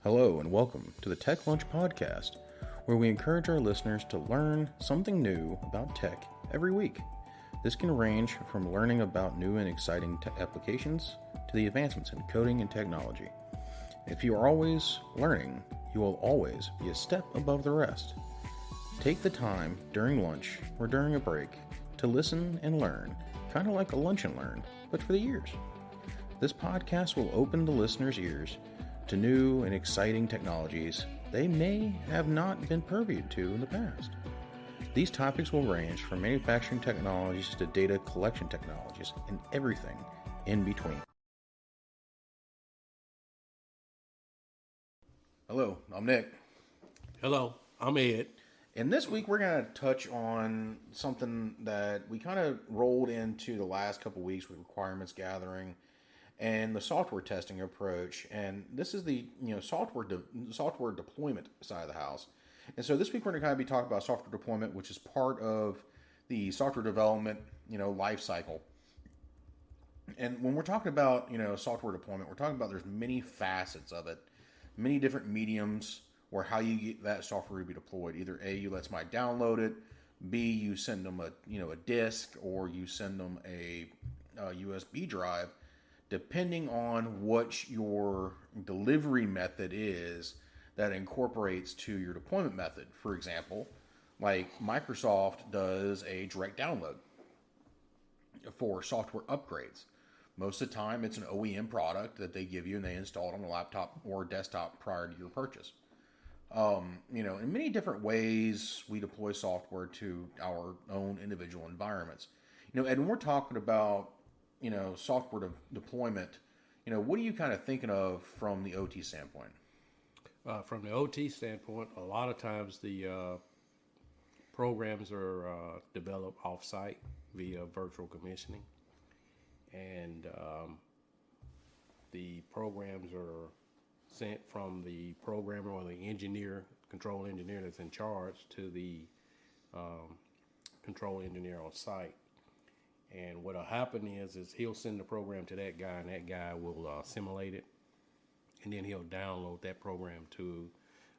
Hello and welcome to the Tech Lunch podcast, where we encourage our listeners to learn something new about tech every week. This can range from learning about new and exciting applications to the advancements in coding and technology. If you are always learning, you will always be a step above the rest. Take the time during lunch or during a break to listen and learn, kind of like a lunch and learn, but for the ears. This podcast will open the listener's ears to new and exciting technologies they may have not been purviewed to in the past. These topics will range from manufacturing technologies to data collection technologies and everything in between. Hello, I'm Nick. Hello, I'm Ed. And this week we're going to touch on something that we kind of rolled into the last couple weeks with requirements gathering and the software testing approach. And this is the software deployment side of the house. And so this week we're going to kind of be talking about software deployment, which is part of the software development life cycle. And when we're talking about software deployment, we're talking about there's many facets of it, many different mediums or how you get that software to be deployed. Either A, you let somebody download it, B, you send them a disk, or you send them a USB drive, depending on what your delivery method is that incorporates to your deployment method. For example, like Microsoft does a direct download for software upgrades. Most of the time, it's an OEM product that they give you and they install it on a laptop or desktop prior to your purchase. In many different ways, we deploy software to our own individual environments. And when we're talking about software deployment, what are you kind of thinking of from the OT standpoint? From the OT standpoint, a lot of times the programs are developed off-site via virtual commissioning, and the programs are sent from the programmer or the control engineer that's in charge to the control engineer on site. And what'll happen is he'll send the program to that guy, and that guy will simulate it, and then he'll download that program to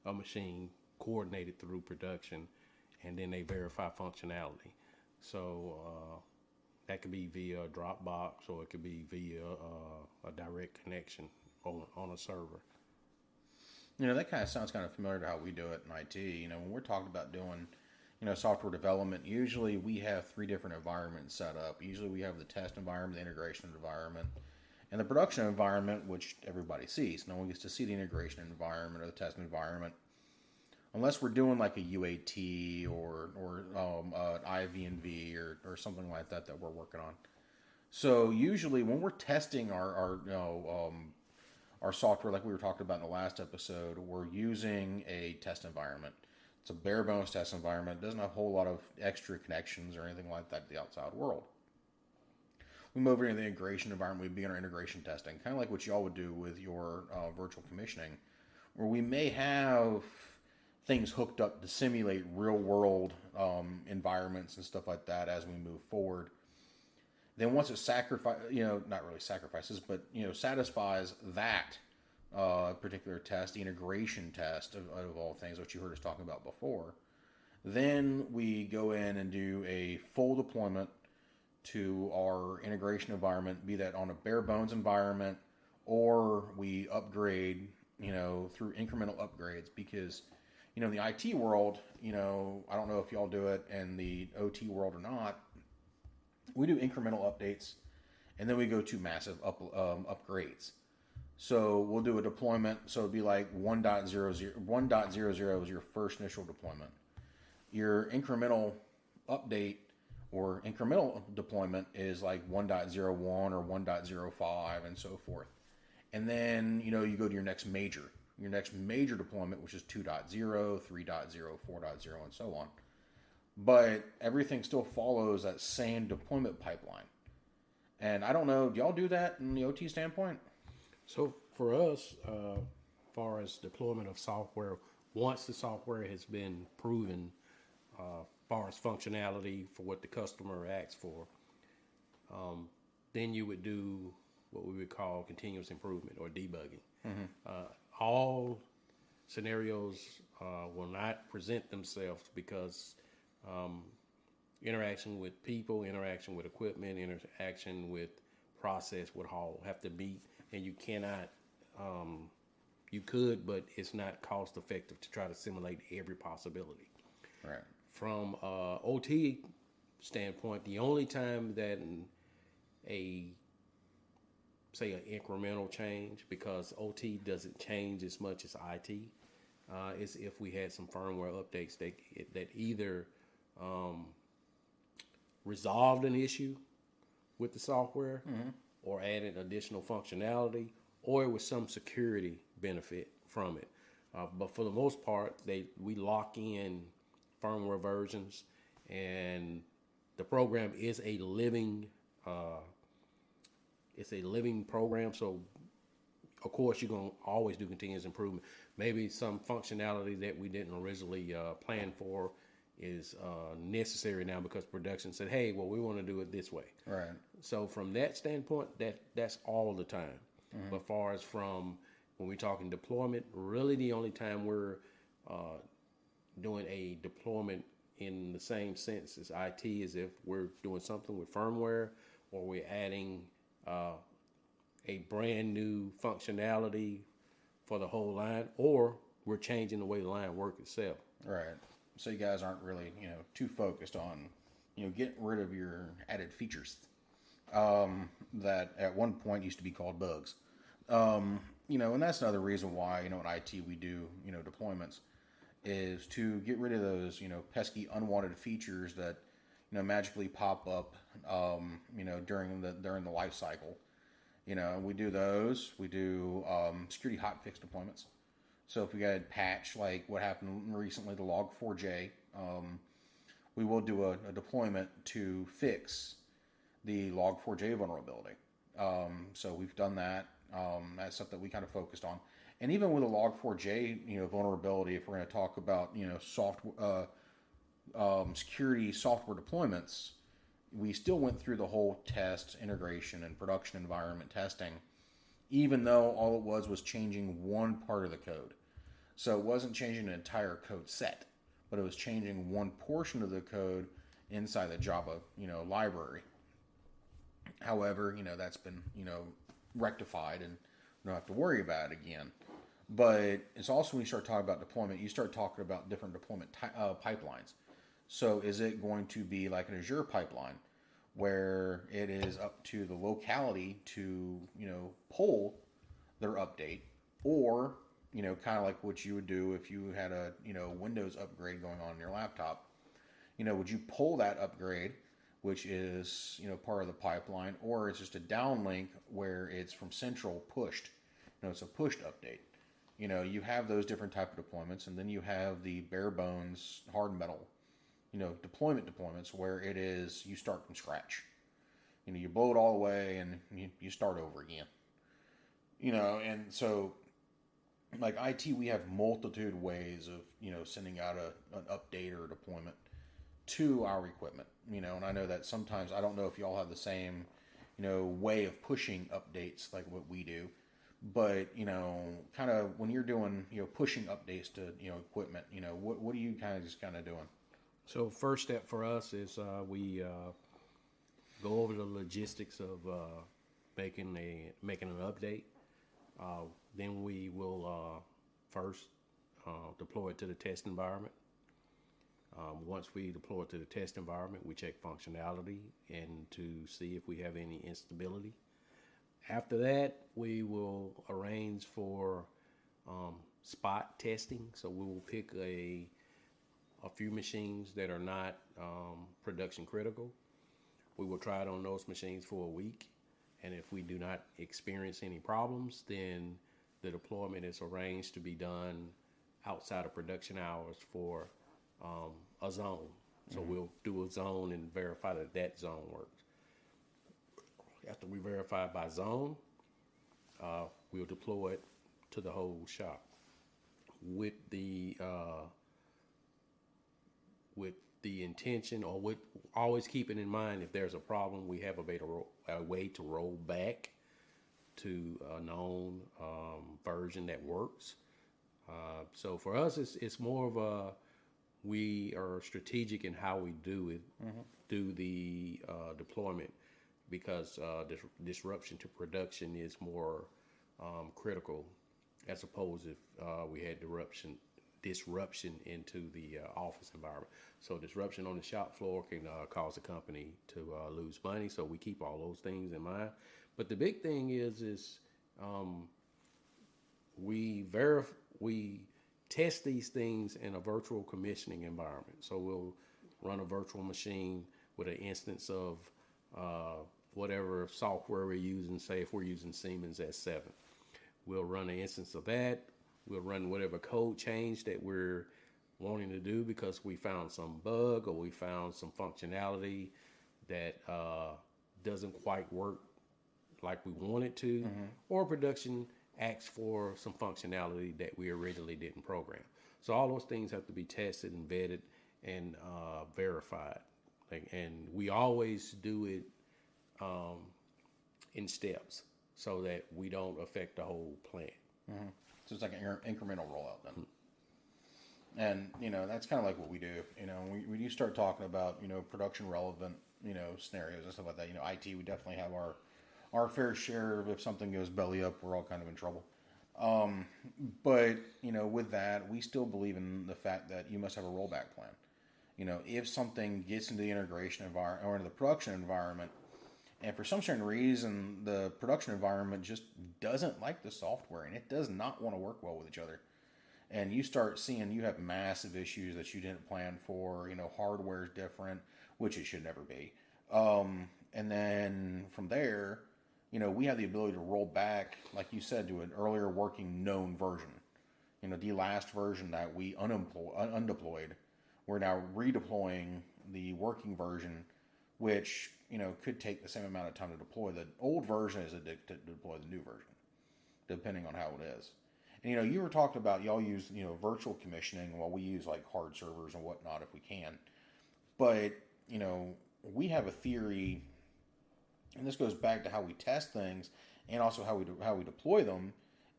a machine, coordinate it through production, and then they verify functionality. So that could be via a Dropbox, or it could be via a direct connection on a server. That kind of sounds kind of familiar to how we do it in IT. When we're talking about doing software development, usually we have three different environments set up. Usually we have the test environment, the integration environment, and the production environment, which everybody sees. No one gets to see the integration environment or the test environment unless we're doing like a UAT or IVNV or something like that we're working on. So usually when we're testing our software, like we were talking about in the last episode, we're using a test environment. It's a bare bones test environment. It doesn't have a whole lot of extra connections or anything like that to the outside world. We move into the integration environment. We begin our integration testing, kind of like what y'all would do with your virtual commissioning, where we may have things hooked up to simulate real world environments and stuff like that as we move forward. Then once it satisfies that particular test, the integration test of all things, which you heard us talking about before, then we go in and do a full deployment to our integration environment, be that on a bare bones environment, or we upgrade, through incremental upgrades, because, in the IT world, I don't know if y'all do it in the OT world or not, we do incremental updates, and then we go to massive upgrades. So we'll do a deployment. So it'd be like 1.00 is your first initial deployment. Your incremental update or incremental deployment is like 1.01 or 1.05 and so forth. And then, you go to your next major deployment, which is 2.0, 3.0, 4.0, and so on. But everything still follows that same deployment pipeline. And I don't know, do y'all do that in the OT standpoint? So for us, far as deployment of software, once the software has been proven, far as functionality for what the customer asks for, then you would do what we would call continuous improvement or debugging. Mm-hmm. All scenarios will not present themselves because interaction with people, interaction with equipment, interaction with process would all have to meet, and you cannot. You could, but it's not cost effective to try to simulate every possibility. Right. From OT standpoint, the only time that say an incremental change, because OT doesn't change as much as IT, is if we had some firmware updates that either resolved an issue with the software, or added additional functionality, or it was some security benefit from it. But for the most part, we lock in firmware versions, and the program is a living program. So of course you're going to always do continuous improvement. Maybe some functionality that we didn't originally plan for is necessary now because production said, hey, well, we want to do it this way. Right. So from that standpoint, that's all the time. But far as from when we're talking deployment, really the only time we're doing a deployment in the same sense as IT is if we're doing something with firmware, or we're adding a brand new functionality for the whole line, or we're changing the way the line works itself. Right. So you guys aren't really, too focused on, getting rid of your added features that at one point used to be called bugs. And that's another reason why, in IT we do, deployments, is to get rid of those, pesky unwanted features that, magically pop up, during the life cycle. We do those. We do security hotfix deployments. So if we got a patch like what happened recently, the Log4j, we will do a deployment to fix the Log4j vulnerability. So we've done that. That's stuff that we kind of focused on. And even with the Log4j, vulnerability, if we're going to talk about, security software deployments, we still went through the whole test, integration, and production environment testing, even though all it was changing one part of the code. So it wasn't changing an entire code set, but it was changing one portion of the code inside the Java, library. However, that's been, rectified, and we don't have to worry about it again. But it's also when you start talking about deployment, you start talking about different deployment pipelines. So is it going to be like an Azure pipeline where it is up to the locality to, pull their update, or, kind of like what you would do if you had a, Windows upgrade going on in your laptop, would you pull that upgrade, which is, part of the pipeline, or it's just a downlink where it's from central pushed, it's a pushed update. You have those different type of deployments, and then you have the bare bones hard metal, deployments where it is you start from scratch. You blow it all away and you start over again. And so like IT, we have multitude ways of, sending out an update or a deployment to our equipment, and I know that sometimes, I don't know if y'all have the same, way of pushing updates like what we do, but, kind of when you're doing, pushing updates to, equipment, what are you kind of doing? So first step for us is we go over the logistics of making an update. Then we will first deploy it to the test environment. Once we deploy it to the test environment, we check functionality and to see if we have any instability. After that, we will arrange for spot testing. So we will pick a few machines that are not production critical. We will try it on those machines for a week. And if we do not experience any problems, then the deployment is arranged to be done outside of production hours for a zone. So we'll do a zone and verify that zone works. After we verify by zone, we'll deploy it to the whole shop with the intention, or with always keeping in mind, if there's a problem, we have a way to roll back to a known version that works. So for us, it's more of a, we are strategic in how we do it, do the deployment, because disruption to production is more critical, as opposed if we had disruption into the office environment. So disruption on the shop floor can cause a company to lose money. So we keep all those things in mind. But the big thing is we test these things in a virtual commissioning environment. So we'll run a virtual machine with an instance of whatever software we're using. Say if we're using Siemens S7, we'll run an instance of that. We'll run whatever code change that we're wanting to do because we found some bug or we found some functionality that doesn't quite work like we want it to, or production asks for some functionality that we originally didn't program. So all those things have to be tested and vetted and verified. And we always do it in steps so that we don't affect the whole plant. So it's like an incremental rollout then. And, that's kind of like what we do. When you start talking about, production relevant, scenarios and stuff like that, IT, we definitely have our fair share of, if something goes belly up, we're all kind of in trouble. But, with that, we still believe in the fact that you must have a rollback plan. If something gets into the integration environment or into the production environment, and for some certain reason, the production environment just doesn't like the software and it does not want to work well with each other. And you start seeing you have massive issues that you didn't plan for, hardware is different, which it should never be. And then from there, we have the ability to roll back, like you said, to an earlier working known version. The last version that we undeployed, we're now redeploying the working version, which, could take the same amount of time to deploy the old version as it did to deploy the new version, depending on how it is. And, you were talking about y'all use, virtual commissioning while we use like hard servers and whatnot if we can. But, we have a theory, and this goes back to how we test things and also how we deploy them,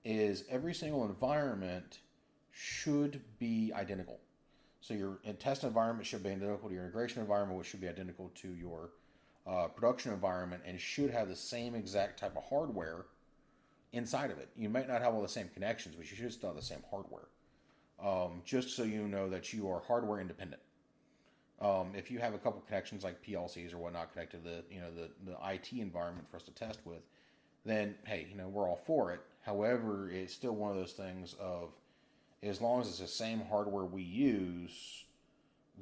is every single environment should be identical. So your test environment should be identical to your integration environment, which should be identical to your production environment, and should have the same exact type of hardware inside of it. You might not have all the same connections, but you should still have the same hardware. Just so you know that you are hardware independent. If you have a couple connections like PLCs or whatnot connected to the IT environment for us to test with, then hey, we're all for it. However, it's still one of those things of, as long as it's the same hardware we use,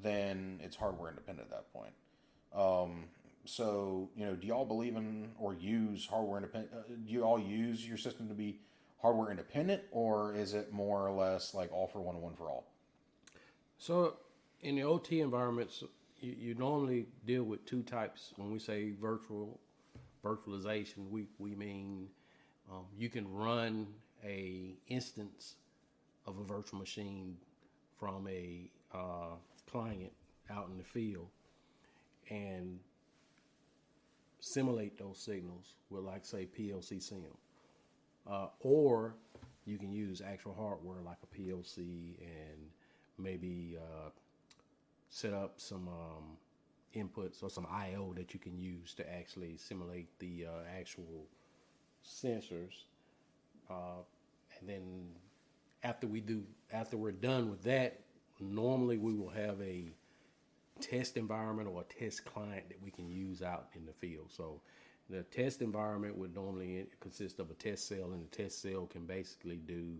then it's hardware independent at that point. So, do y'all believe in or use hardware independent? Do you all use your system to be hardware independent, or is it more or less like all for one and one for all? So, in the OT environments, you normally deal with two types. When we say virtualization, we mean you can run a instance of a virtual machine from a client out in the field and simulate those signals with, like, say, PLC sim. Or you can use actual hardware like a PLC and maybe set up some inputs or some I/O that you can use to actually simulate the actual sensors. And then after we're done with that, normally we will have a test environment or a test client that we can use out in the field. So the test environment would normally consist of a test cell, and the test cell can basically do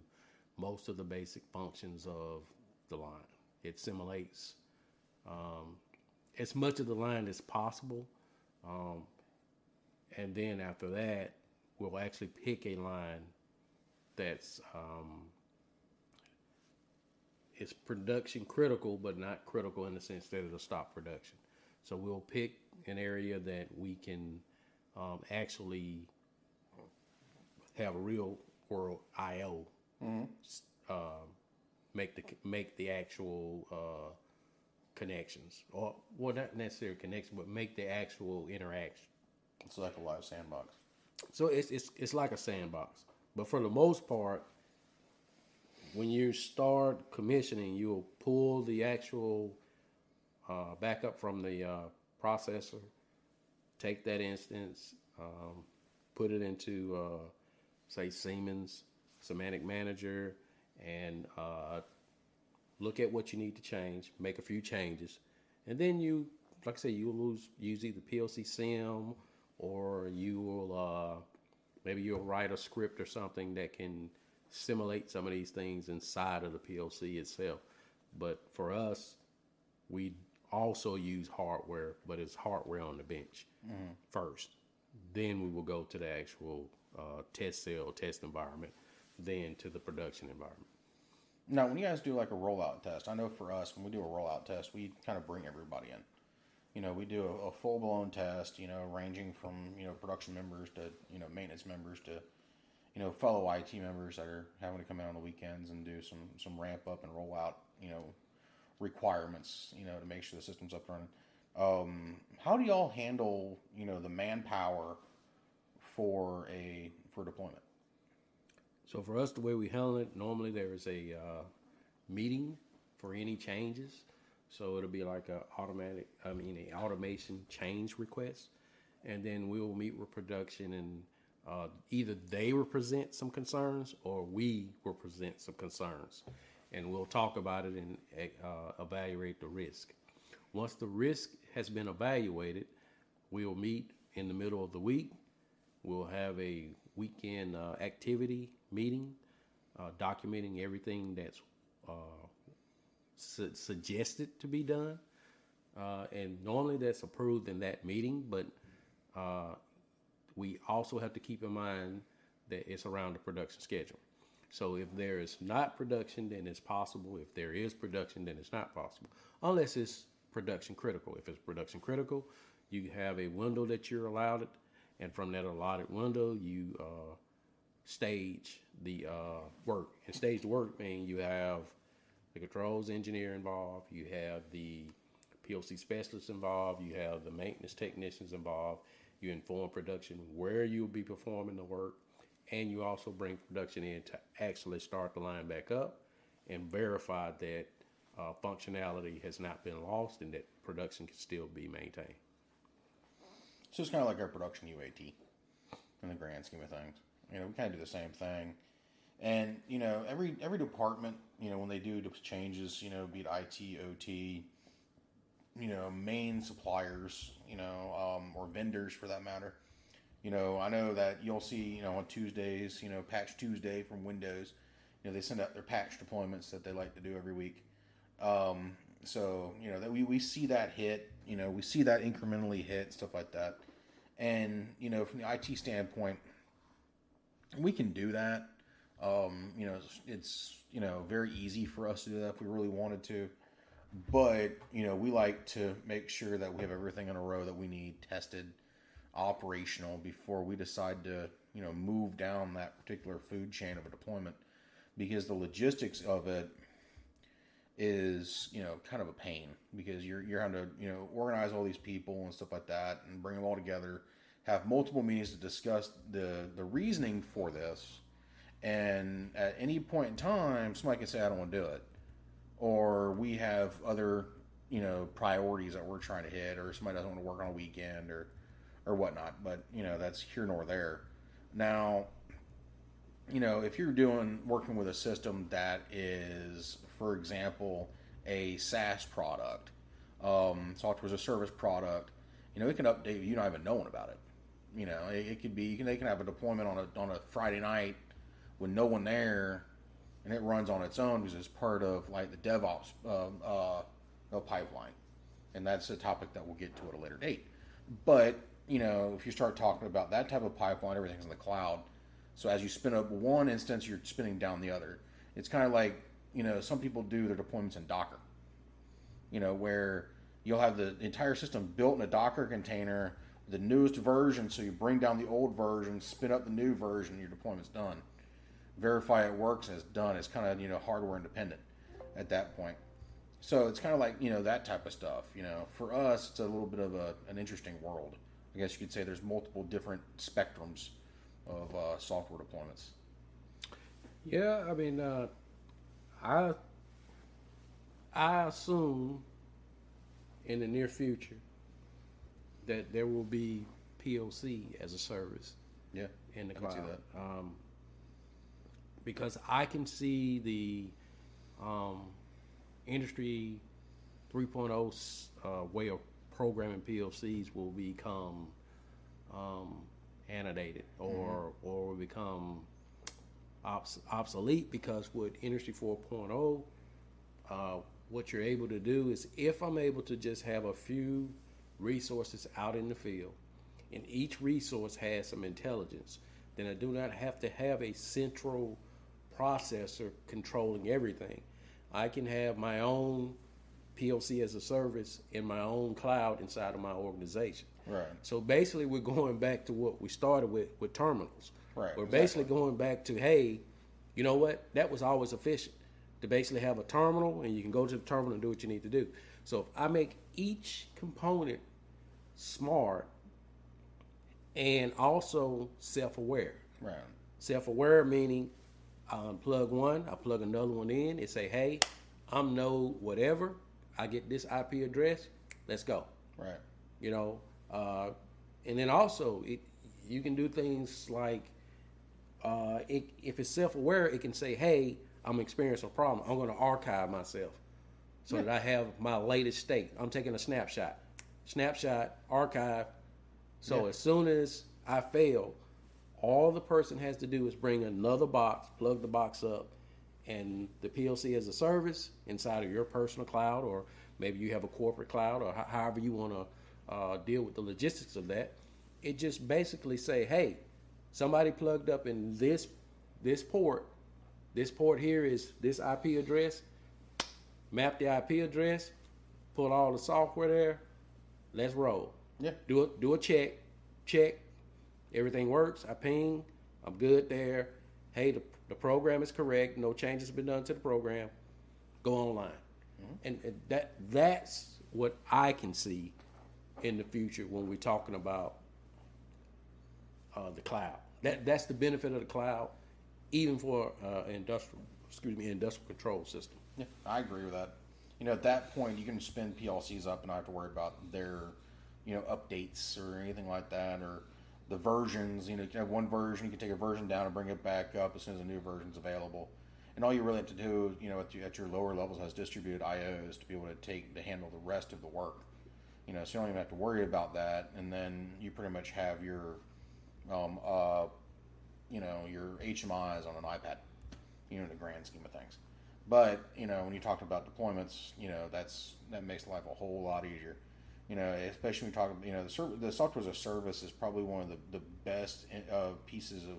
most of the basic functions of the line. It simulates as much of the line as possible. And then after that, we'll actually pick a line that's it's production critical, but not critical in the sense that it'll stop production. So we'll pick an area that we can actually have a real world I/O, make the actual connections, or well, not necessarily connection, but make the actual interaction. It's like a live sandbox. So it's like a sandbox, but for the most part, when you start commissioning, you'll pull the actual backup from the processor, take that instance, put it into, say, Siemens Semantic Manager, and look at what you need to change, make a few changes, and then you, like I say, you'll use either PLC Sim, or you will maybe you'll write a script or something that can simulate some of these things inside of the PLC itself. But for us, we also use hardware, but it's hardware on the bench first. Then we will go to the actual test cell, test environment, then to the production environment. Now, when you guys do like a rollout test, I know for us, when we do a rollout test, we kind of bring everybody in. You know, we do a full-blown test, you know, ranging from, you know, production members to, you know, maintenance members to, you know, fellow IT members that are having to come in on the weekends and do some ramp up and roll out, you know, requirements, you know, to make sure the system's up and running. How do y'all handle, you know, the manpower for deployment? So for us, the way we handle it, normally there is a meeting for any changes. So it'll be like an automation change request, and then we'll meet with production, and either they will present some concerns or we will present some concerns, and we'll talk about it and evaluate the risk. Once the risk has been evaluated, we'll meet in the middle of the week. We'll have a weekend activity meeting, documenting everything that's suggested to be done, and normally that's approved in that meeting, but we also have to keep in mind that it's around the production schedule. So if there is not production, then it's possible. If there is production, then it's not possible, unless it's production critical. If it's production critical, you have a window that you're allowed it, and from that allotted window, you stage the work. And stage the work means you have the controls engineer involved, you have the PLC specialists involved, you have the maintenance technicians involved, you inform production where you'll be performing the work, and you also bring production in to actually start the line back up and verify that functionality has not been lost and that production can still be maintained. So it's kind of like our production UAT in the grand scheme of things. You know, we kind of do the same thing. And, you know, every department, you know, when they do changes, you know, be it IT, OT, you know, main suppliers, you know, or vendors for that matter. You know, I know that you'll see, you know, on Tuesdays, you know, Patch Tuesday from Windows, you know, they send out their patch deployments that they like to do every week. So, you know, that we see that hit, you know, we see that incrementally hit, stuff like that. And, you know, from the IT standpoint, we can do that. You know, it's, you know, very easy for us to do that if we really wanted to. But, you know, we like to make sure that we have everything in a row that we need tested, operational, before we decide to, you know, move down that particular food chain of a deployment. Because the logistics of it is, you know, kind of a pain. Because you're having to, you know, organize all these people and stuff like that and bring them all together, have multiple meetings to discuss the reasoning for this. And at any point in time, somebody can say, I don't want to do it. Or we have other, you know, priorities that we're trying to hit, or somebody doesn't want to work on a weekend or whatnot. But, you know, that's here nor there. Now, you know, if you're working with a system that is, for example, a SaaS product, software as a service product, you know, it can update you not even knowing about it. You know, it could be, they can have a deployment on a Friday night with no one there, and it runs on its own because it's part of like the DevOps pipeline, and that's a topic that we'll get to at a later date. But you know, if you start talking about that type of pipeline, everything's in the cloud. So as you spin up one instance, you're spinning down the other. It's kind of like, you know, some people do their deployments in Docker. You know, where you'll have the entire system built in a Docker container, the newest version, so you bring down the old version, spin up the new version, and your deployment's done. Verify it works and it's done. It's kind of, you know, hardware independent at that point. So it's kind of like, you know, that type of stuff. You know, for us, it's a little bit of an interesting world. I guess you could say there's multiple different spectrums of software deployments. Yeah, I mean, I assume in the near future that there will be POC as a service. Yeah, in the I cloud. can see that. Because I can see the industry 3.0 way of programming PLCs will become annotated or will become obsolete, because with industry 4.0, what you're able to do is, if I'm able to just have a few resources out in the field, and each resource has some intelligence, then I do not have to have a central processor controlling everything. I can have my own PLC as a service in my own cloud inside of my organization. Right. So basically, we're going back to what we started with terminals. Right. We're exactly. basically going back to, hey, you know what? That was always efficient, to basically have a terminal, and you can go to the terminal and do what you need to do. So if I make each component smart and also self-aware. Right. Self-aware meaning I unplug one, I plug another one in, it say, hey, I'm node whatever, I get this IP address, let's go. Right. You know, and then also you can do things like if it's self-aware, it can say, hey, I'm experiencing a problem, I'm going to archive myself so that I have my latest state. I'm taking a snapshot, archive. So as soon as I fail, all the person has to do is bring another box, plug the box up, and the PLC as a service inside of your personal cloud, or maybe you have a corporate cloud, or however you want to deal with the logistics of that. It just basically say, hey, somebody plugged up in this port. This port here is this IP address. Map the IP address. Put all the software there. Let's roll. Yeah. Do a check. Everything works. I ping. I'm good there. Hey, the program is correct. No changes have been done to the program. Go online. And that's what I can see in the future when we're talking about the cloud. That's the benefit of the cloud, even for industrial control system. Yeah, I agree with that. You know, at that point, you can spin PLCs up and not have to worry about their, updates or anything like that, or the versions. You know, you can have one version, you can take a version down and bring it back up as soon as a new version's available. And all you really have to do, at your lower levels, has distributed IOs to be able to handle the rest of the work. So you don't even have to worry about that. And then you pretty much have your, your HMIs on an iPad, in the grand scheme of things. But, when you talk about deployments, that makes life a whole lot easier. Especially when you talk, the software as a service is probably one of the best pieces of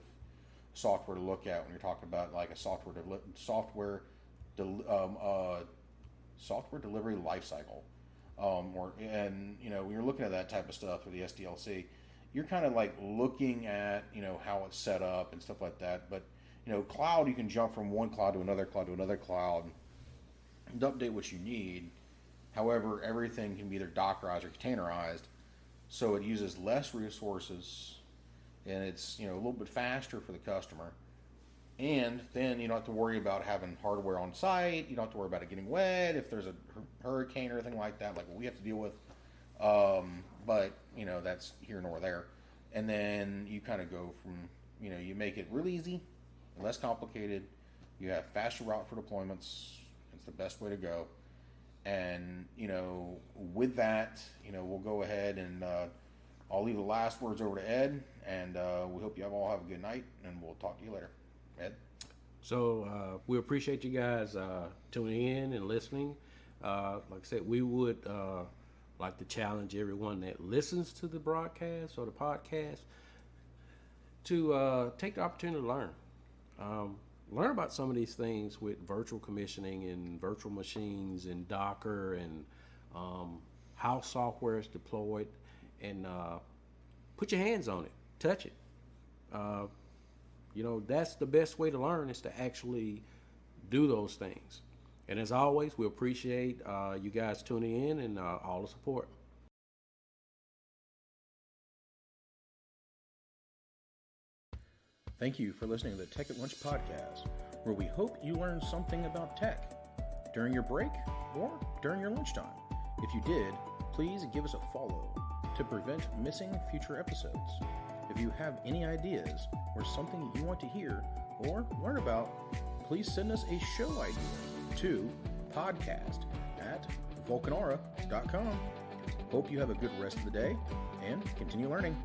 software to look at when you're talking about like a software delivery lifecycle. When you're looking at that type of stuff with the SDLC, you're kind of like looking at how it's set up and stuff like that. But cloud, you can jump from one cloud to another cloud and update what you need. However, everything can be either Dockerized or containerized, so it uses less resources, and it's a little bit faster for the customer. And then you don't have to worry about having hardware on site. You don't have to worry about it getting wet if there's a hurricane or anything like that, like what we have to deal with. But that's here nor there. And then you kind of go from you make it really easy, less complicated. You have faster route for deployments. It's the best way to go. And, with that, we'll go ahead and I'll leave the last words over to Ed, and we hope you all have a good night, and we'll talk to you later. Ed? So we appreciate you guys tuning in and listening. Like I said, we would like to challenge everyone that listens to the broadcast or the podcast to take the opportunity to learn. Learn about some of these things with virtual commissioning and virtual machines and Docker and how software is deployed, and put your hands on it, touch it. That's the best way to learn, is to actually do those things. And as always, we appreciate you guys tuning in and all the support. Thank you for listening to the Tech at Lunch podcast, where we hope you learned something about tech during your break or during your lunchtime. If you did, please give us a follow to prevent missing future episodes. If you have any ideas or something you want to hear or learn about, please send us a show idea to podcast@vulcanara.com. Hope you have a good rest of the day and continue learning.